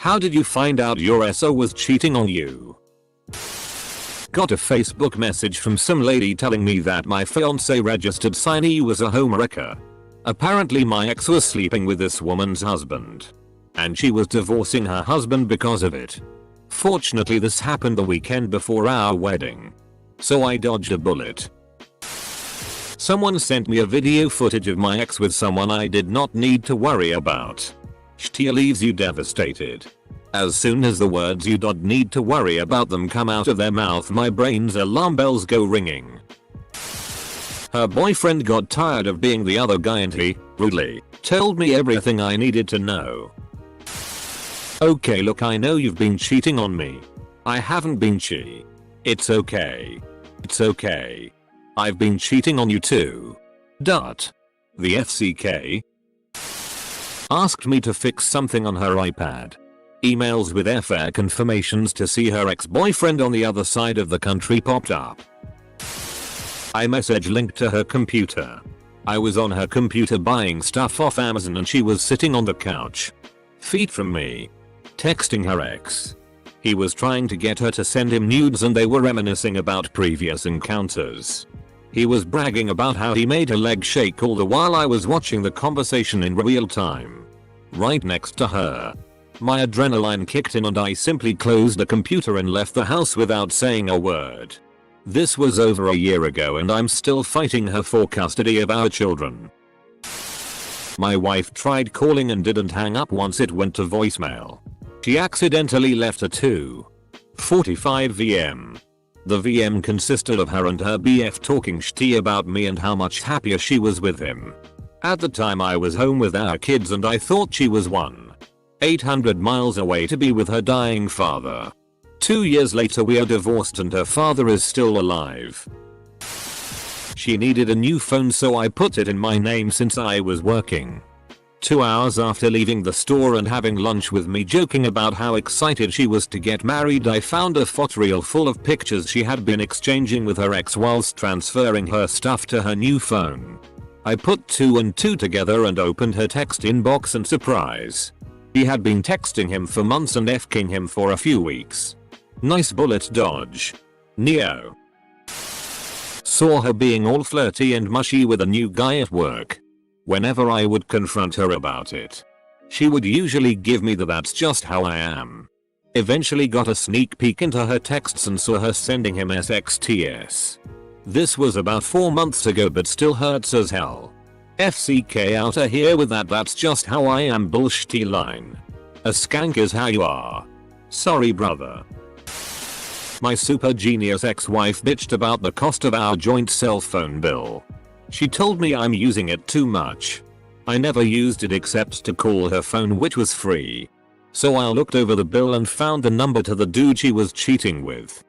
How did you find out your SO was cheating on you? Got a Facebook message from some lady telling me that my fiance registered signee was a homewrecker. Apparently my ex was sleeping with this woman's husband. And she was divorcing her husband because of it. Fortunately this happened the weekend before our wedding. So I dodged a bullet. Someone sent me a video footage of my ex with someone I did not need to worry about. Shtia leaves you devastated. As soon as the words "you don't need to worry about them" come out of their mouth, my brain's alarm bells go ringing. Her boyfriend got tired of being the other guy and he, rudely, told me everything I needed to know. Okay, look, I know you've been cheating on me. I haven't been cheating. It's okay. It's okay. I've been cheating on you too. The FCK asked me to fix something on her iPad. Emails with airfare confirmations to see her ex-boyfriend on the other side of the country popped up. iMessage linked to her computer. I was on her computer buying stuff off Amazon and she was sitting on the couch, feet from me, texting her ex. He was trying to get her to send him nudes and they were reminiscing about previous encounters. He was bragging about how he made her leg shake all the while I was watching the conversation in real time, right next to her. My adrenaline kicked in and I simply closed the computer and left the house without saying a word. This was over a year ago and I'm still fighting her for custody of our children. My wife tried calling and didn't hang up once it went to voicemail. She accidentally left a 2:45 VM. The VM consisted of her and her BF talking shitty about me and how much happier she was with him. At the time I was home with our kids and I thought she was 800 miles away to be with her dying father. 2 years later we are divorced and her father is still alive. She needed a new phone so I put it in my name since I was working. 2 hours after leaving the store and having lunch with me joking about how excited she was to get married, I found a photo reel full of pictures she had been exchanging with her ex whilst transferring her stuff to her new phone. I put 2 and 2 together and opened her text inbox and surprise. He had been texting him for months and F-king him for a few weeks. Nice bullet dodge. Neo. Saw her being all flirty and mushy with a new guy at work. Whenever I would confront her about it, she would usually give me the "that's just how I am." Eventually got a sneak peek into her texts and saw her sending him SXTS. This was about 4 months ago but still hurts as hell. FCK outta here with that "that's just how I am" bullshitty line. A skank is how you are. Sorry brother. My super genius ex-wife bitched about the cost of our joint cell phone bill. She told me I'm using it too much. I never used it except to call her phone, which was free. So I looked over the bill and found the number to the dude she was cheating with.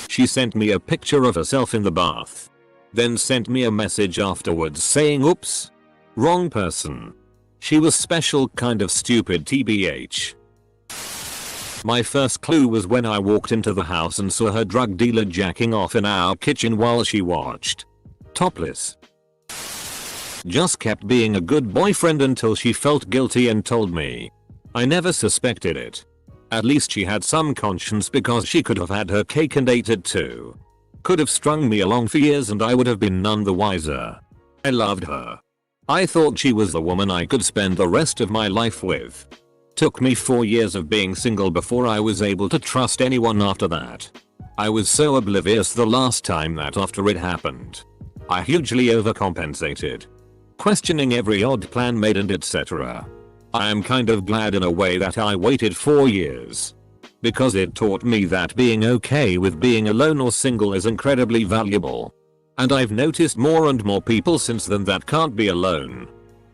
She sent me a picture of herself in the bath. Then sent me a message afterwards saying "oops, wrong person." She was special kind of stupid tbh. My first clue was when I walked into the house and saw her drug dealer jacking off in our kitchen while she watched. Topless. Just kept being a good boyfriend until she felt guilty and told me. I never suspected it. At least she had some conscience because she could have had her cake and ate it too. Could have strung me along for years and I would have been none the wiser. I loved her. I thought she was the woman I could spend the rest of my life with. Took me 4 years of being single before I was able to trust anyone after that. I was so oblivious the last time that after it happened, I hugely overcompensated, questioning every odd plan made and etc. I am kind of glad in a way that I waited 4 years. Because it taught me that being okay with being alone or single is incredibly valuable. And I've noticed more and more people since then that can't be alone.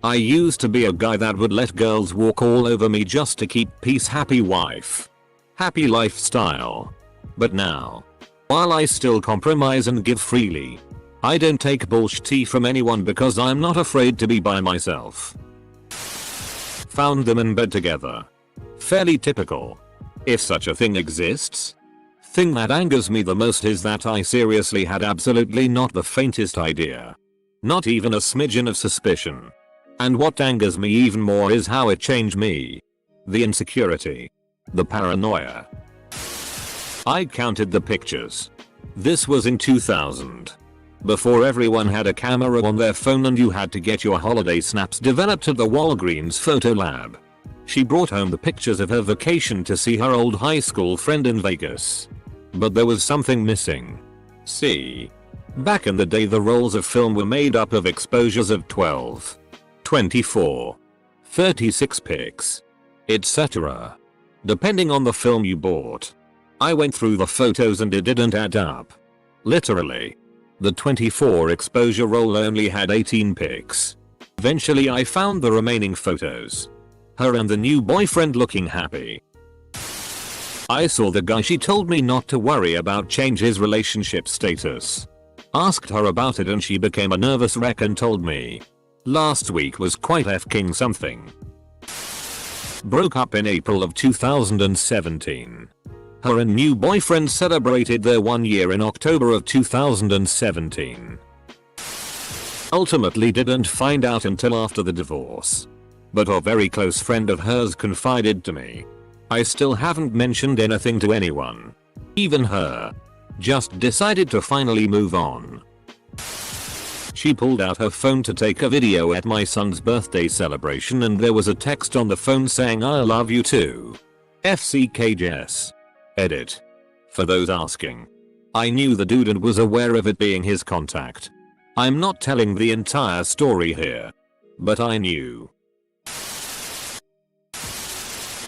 I used to be a guy that would let girls walk all over me just to keep peace, happy wife, happy lifestyle. But now, while I still compromise and give freely, I don't take bullshit from anyone because I'm not afraid to be by myself. Found them in bed together. Fairly typical, if such a thing exists. Thing that angers me the most is that I seriously had absolutely not the faintest idea. Not even a smidgen of suspicion. And what angers me even more is how it changed me. The insecurity. The paranoia. I counted the pictures. This was in 2000. Before everyone had a camera on their phone and you had to get your holiday snaps developed at the Walgreens photo lab. She brought home the pictures of her vacation to see her old high school friend in Vegas. But there was something missing. See? Back in the day the rolls of film were made up of exposures of 12, 24, 36 pics, etc. Depending on the film you bought. I went through the photos and it didn't add up. Literally. The 24 exposure roll only had 18 pics. Eventually I found the remaining photos. Her and the new boyfriend looking happy. I saw the guy she told me not to worry about change his relationship status. Asked her about it and she became a nervous wreck and told me. Last week was quite f***ing something. Broke up in April of 2017. Her and new boyfriend celebrated their 1 year in October of 2017. Ultimately didn't find out until after the divorce. But a very close friend of hers confided to me. I still haven't mentioned anything to anyone. Even her. Just decided to finally move on. She pulled out her phone to take a video at my son's birthday celebration and there was a text on the phone saying I love you too. FCKJS. Edit. For those asking. I knew the dude and was aware of it being his contact. I'm not telling the entire story here. But I knew.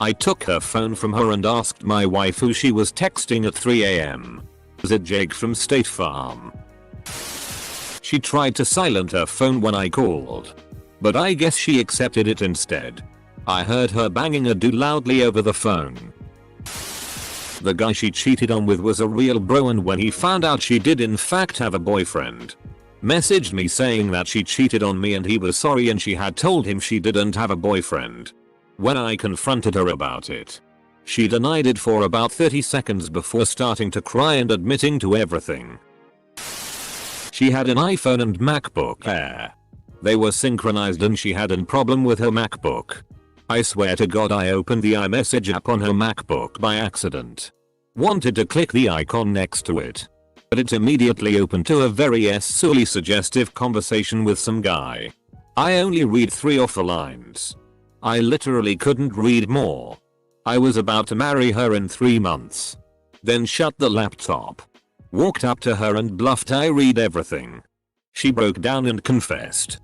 I took her phone from her and asked my wife who she was texting at 3 AM. Was it Jake from State Farm? She tried to silence her phone when I called. But I guess she accepted it instead. I heard her banging a dude loudly over the phone. The guy she cheated on with was a real bro and when he found out she did in fact have a boyfriend. Messaged me saying that she cheated on me and he was sorry and she had told him she didn't have a boyfriend. When I confronted her about it, she denied it for about 30 seconds before starting to cry and admitting to everything. She had an iPhone and MacBook Air. They were synchronized and she had a problem with her MacBook. I swear to God I opened the iMessage app on her MacBook by accident. Wanted to click the icon next to it. But it immediately opened to a very silly suggestive conversation with some guy. I only read 3 or 4 lines. I literally couldn't read more. I was about to marry her in 3 months. Then shut the laptop. Walked up to her and bluffed I read everything. She broke down and confessed.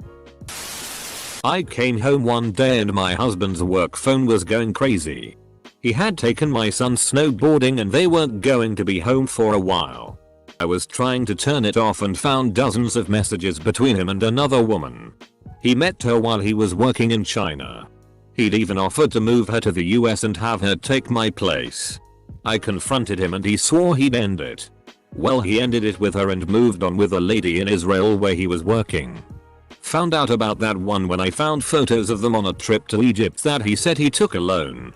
I came home one day and my husband's work phone was going crazy. He had taken my son snowboarding and they weren't going to be home for a while. I was trying to turn it off and found dozens of messages between him and another woman. He met her while he was working in China. He'd even offered to move her to the US and have her take my place. I confronted him and he swore he'd end it. Well, he ended it with her and moved on with a lady in Israel where he was working. Found out about that one when I found photos of them on a trip to Egypt that he said he took alone.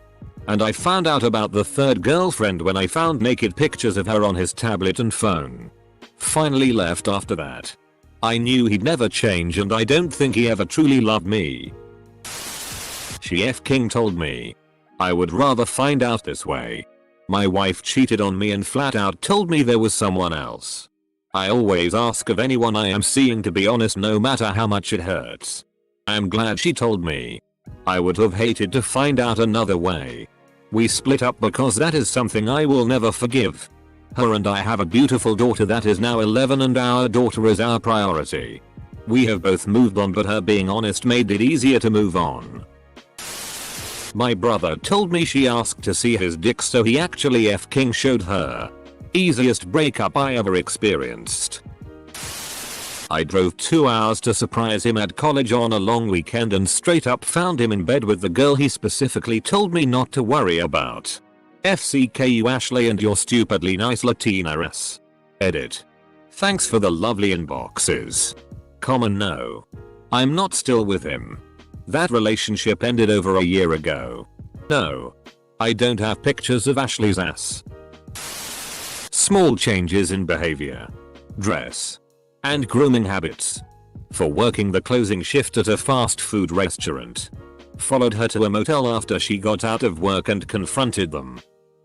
And I found out about the third girlfriend when I found naked pictures of her on his tablet and phone. Finally left after that. I knew he'd never change and I don't think he ever truly loved me. She f***ing told me. I would rather find out this way. My wife cheated on me and flat out told me there was someone else. I always ask of anyone I am seeing to be honest no matter how much it hurts. I'm glad she told me. I would have hated to find out another way. We split up because that is something I will never forgive. Her and I have a beautiful daughter that is now 11 and our daughter is our priority. We have both moved on but her being honest made it easier to move on. My brother told me she asked to see his dick so he actually f***ing showed her. Easiest breakup I ever experienced. I drove 2 hours to surprise him at college on a long weekend and straight up found him in bed with the girl he specifically told me not to worry about. FCKU Ashley and your stupidly nice Latina ass. Edit. Thanks for the lovely inboxes. Common no. I'm not still with him. That relationship ended over a year ago. No. I don't have pictures of Ashley's ass. Small changes in behavior, dress, and grooming habits. For working the closing shift at a fast food restaurant. Followed her to a motel after she got out of work and confronted them.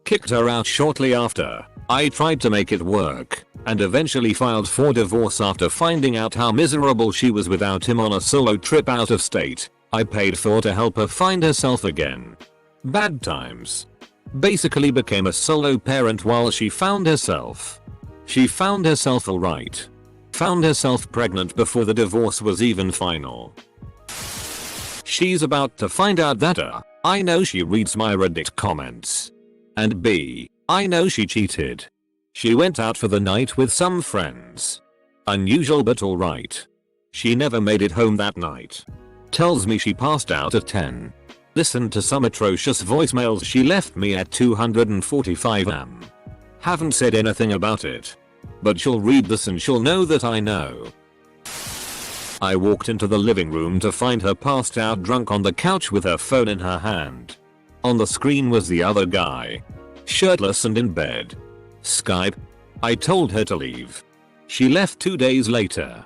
Kicked her out shortly after. I tried to make it work and eventually filed for divorce after finding out how miserable she was without him on a solo trip out of state. I paid for to help her find herself again. Bad times. Basically became a solo parent while she found herself. She found herself alright. Found herself pregnant before the divorce was even final. She's about to find out that I know she reads my Reddit comments. And B, I know she cheated. She went out for the night with some friends. Unusual but alright. She never made it home that night. Tells me she passed out at 10. Listened to some atrocious voicemails she left me at 2:45 am. Haven't said anything about it. But she'll read this and she'll know that I know. I walked into the living room to find her passed out drunk on the couch with her phone in her hand. On the screen was the other guy. Shirtless and in bed. Skype. I told her to leave. She left 2 days later.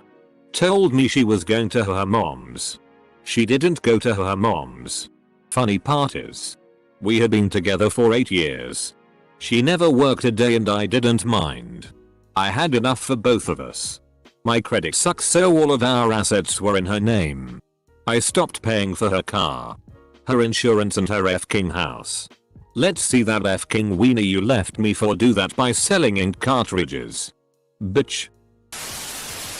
Told me she was going to her mom's. She didn't go to her mom's. Funny part is, we had been together for 8 years. She never worked a day and I didn't mind. I had enough for both of us. My credit sucks, so all of our assets were in her name. I stopped paying for her car, her insurance and her f-king house. Let's see that f-king wiener you left me for do that by selling ink cartridges. Bitch.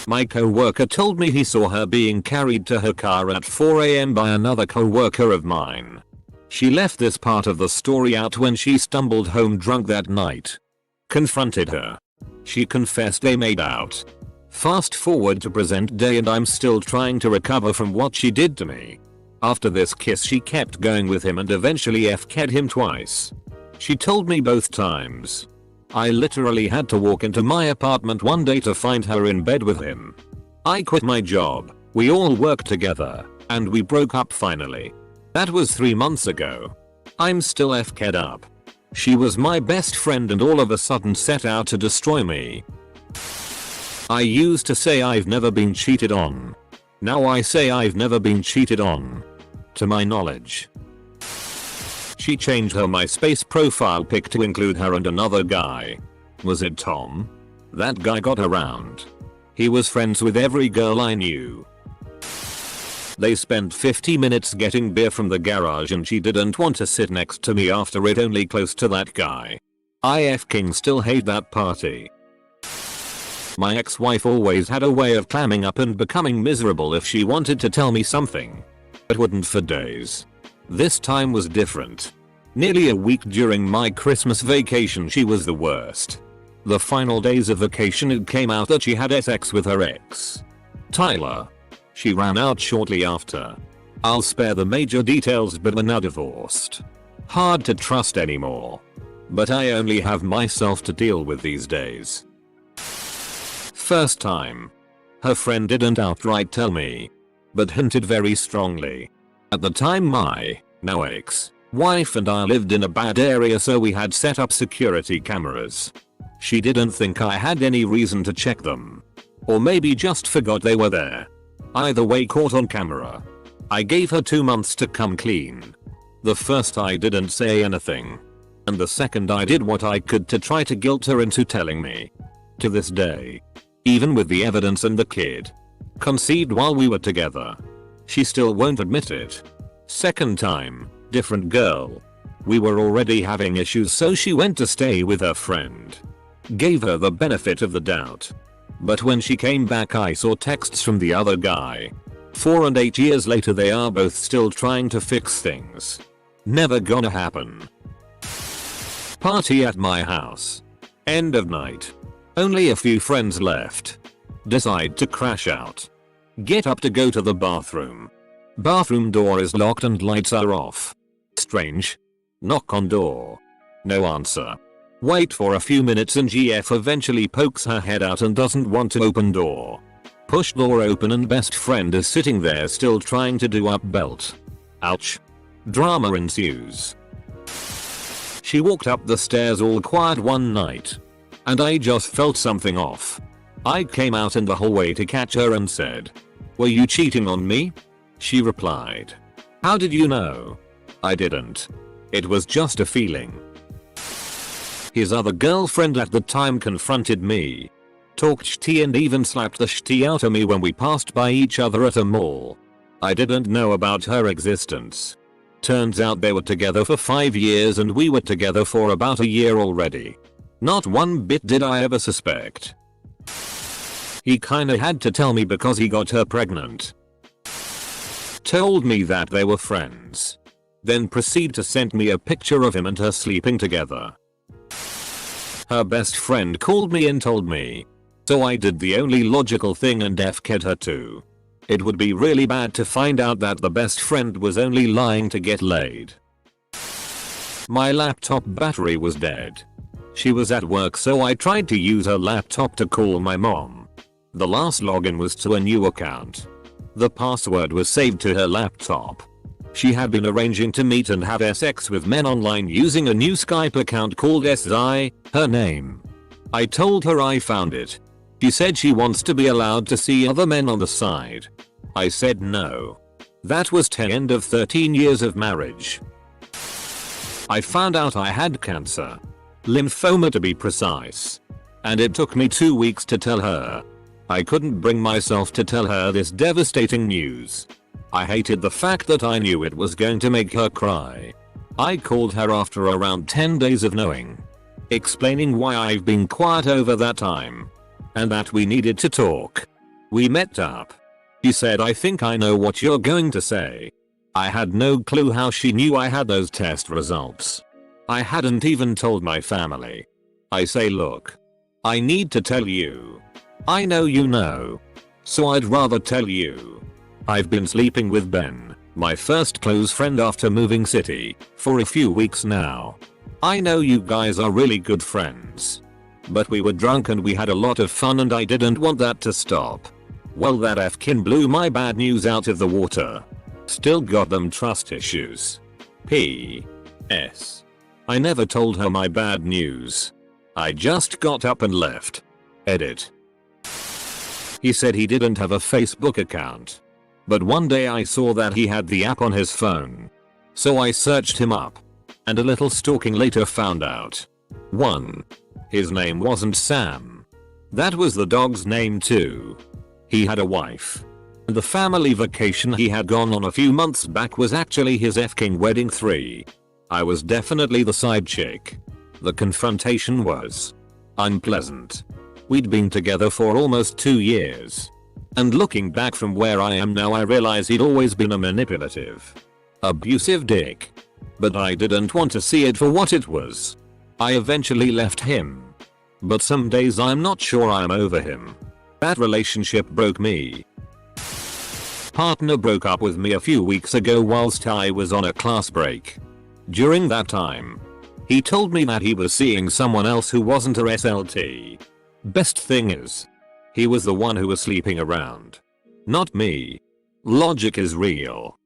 My co-worker told me he saw her being carried to her car at 4 am by another co-worker of mine. She left this part of the story out when she stumbled home drunk that night. Confronted her. She confessed they made out. Fast forward to present day and I'm still trying to recover from what she did to me. After this kiss she kept going with him and eventually f-ked him twice. She told me both times. I literally had to walk into my apartment one day to find her in bed with him. I quit my job, we all worked together, and we broke up finally. That was 3 months ago. I'm still f-ked up. She was my best friend and all of a sudden set out to destroy me. I used to say I've never been cheated on. Now I say I've never been cheated on. To my knowledge. She changed her MySpace profile pic to include her and another guy. Was it Tom? That guy got around. He was friends with every girl I knew. They spent 50 minutes getting beer from the garage and she didn't want to sit next to me after it, only close to that guy. I f-king still hate that party. My ex-wife always had a way of clamming up and becoming miserable if she wanted to tell me something. But wouldn't for days. This time was different. Nearly a week during my Christmas vacation she was the worst. The final days of vacation it came out that she had sex with her ex, Tyler. She ran out shortly after. I'll spare the major details, but we're now divorced. Hard to trust anymore. But I only have myself to deal with these days. First time. Her friend didn't outright tell me, but hinted very strongly. At the time my, now ex-wife and I lived in a bad area, so we had set up security cameras. She didn't think I had any reason to check them. Or maybe just forgot they were there. Either way, caught on camera. I gave her 2 months to come clean. The first I didn't say anything. And the second I did what I could to try to guilt her into telling me. To this day, even with the evidence and the kid conceived while we were together, she still won't admit it. Second time, different girl. We were already having issues, so she went to stay with her friend. Gave her the benefit of the doubt. But when she came back I saw texts from the other guy. 4 and 8 years later they are both still trying to fix things. Never gonna happen. Party at my house. End of night. Only a few friends left. Decide to crash out. Get up to go to the bathroom. Bathroom door is locked and lights are off. Strange. Knock on door. No answer. Wait for a few minutes and GF eventually pokes her head out and doesn't want to open door. Push door open and best friend is sitting there still trying to do up belt. Ouch. Drama ensues. She walked up the stairs all quiet one night. And I just felt something off. I came out in the hallway to catch her and said, "Were you cheating on me?" She replied, How did you know? I didn't. It was just a feeling. His other girlfriend at the time confronted me, talked shitty and even slapped the shitty out of me when we passed by each other at a mall. I didn't know about her existence. Turns out they were together for 5 years and we were together for about a year already. Not one bit did I ever suspect. He kinda had to tell me because he got her pregnant. Told me that they were friends. Then proceed to send me a picture of him and her sleeping together. Her best friend called me and told me. So I did the only logical thing and FK'd her too. It would be really bad to find out that the best friend was only lying to get laid. My laptop battery was dead. She was at work so I tried to use her laptop to call my mom. The last login was to a new account. The password was saved to her laptop. She had been arranging to meet and have sex with men online using a new Skype account called SI, her name. I told her I found it. She said she wants to be allowed to see other men on the side. I said no. That was the end of 13 years of marriage. I found out I had cancer. Lymphoma to be precise. And it took me 2 weeks to tell her. I couldn't bring myself to tell her this devastating news. I hated the fact that I knew it was going to make her cry. I called her after around 10 days of knowing. Explaining why I've been quiet over that time. And that we needed to talk. We met up. She said, I think I know what you're going to say. I had no clue how she knew I had those test results. I hadn't even told my family. I say, look. I need to tell you. I know you know. So I'd rather tell you. I've been sleeping with Ben, my first close friend after moving city, for a few weeks now. I know you guys are really good friends. But we were drunk and we had a lot of fun and I didn't want that to stop. Well, that Fkin blew my bad news out of the water. Still got them trust issues. P.S. I never told her my bad news. I just got up and left. Edit. He said he didn't have a Facebook account. But one day I saw that he had the app on his phone. So I searched him up. And a little stalking later found out. 1. His name wasn't Sam. That was the dog's name too. He had a wife. And the family vacation he had gone on a few months back was actually his F-king wedding. 3. I was definitely the side chick. The confrontation was unpleasant. We'd been together for almost 2 years. And looking back from where I am now, I realize he'd always been a manipulative, abusive dick. But I didn't want to see it for what it was. I eventually left him. But some days I'm not sure I'm over him. That relationship broke me. Partner broke up with me a few weeks ago whilst I was on a class break. During that time, he told me that he was seeing someone else who wasn't a SLT. Best thing is, he was the one who was sleeping around. Not me. Logic is real.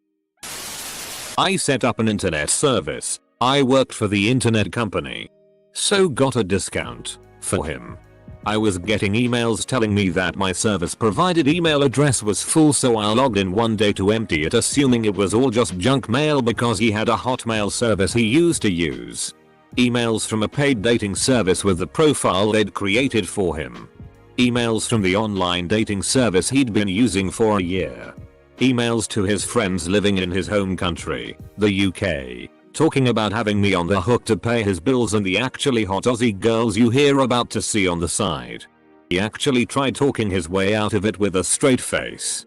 I set up an internet service. I worked for the internet company. So got a discount for him. I was getting emails telling me that my service provided email address was full, so I logged in one day to empty it, assuming it was all just junk mail because he had a Hotmail service he used to use. Emails from a paid dating service with the profile they'd created for him. Emails from the online dating service he'd been using for a year. Emails to his friends living in his home country, the UK, talking about having me on the hook to pay his bills and the actually hot Aussie girls you hear about to see on the side. He actually tried talking his way out of it with a straight face.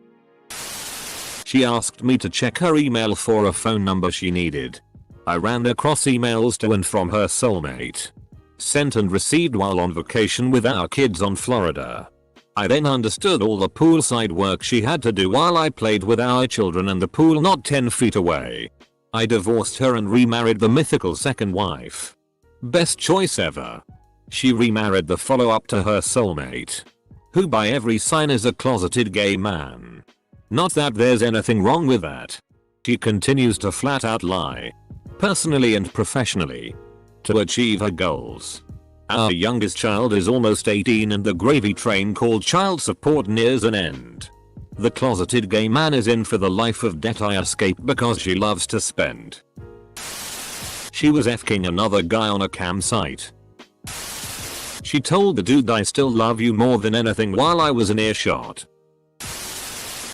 She asked me to check her email for a phone number she needed. I ran across emails to and from her soulmate. Sent and received while on vacation with our kids on Florida. I then understood all the poolside work she had to do while I played with our children and the pool not 10 feet away. I divorced her and remarried the mythical second wife. Best choice ever. She remarried the follow-up to her soulmate, who by every sign is a closeted gay man. Not that there's anything wrong with that. She continues to flat out lie, personally and professionally, to achieve her goals. Our youngest child is almost 18 and the gravy train called child support nears an end. The closeted gay man is in for the life of debt I escape because she loves to spend. She was fking another guy on a campsite. She told the dude I still love you more than anything while I was in earshot.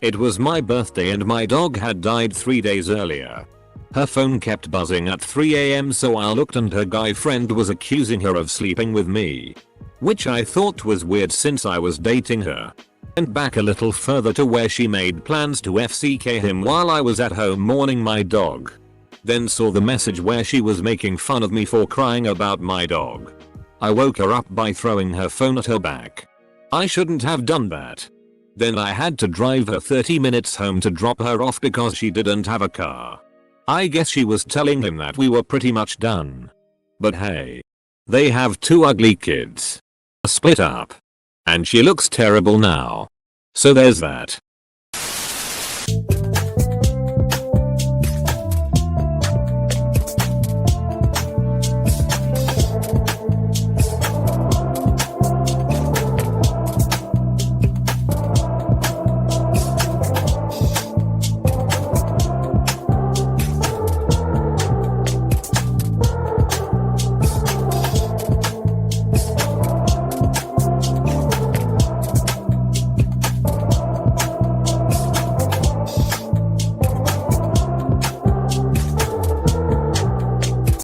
It was my birthday and my dog had died 3 days earlier. Her phone kept buzzing at 3 AM so I looked and her guy friend was accusing her of sleeping with me. Which I thought was weird since I was dating her. And back a little further to where she made plans to FCK him while I was at home mourning my dog. Then saw the message where she was making fun of me for crying about my dog. I woke her up by throwing her phone at her back. I shouldn't have done that. Then I had to drive her 30 minutes home to drop her off because she didn't have a car. I guess she was telling him that we were pretty much done. But hey. They have 2 ugly kids. Split up. And she looks terrible now. So there's that.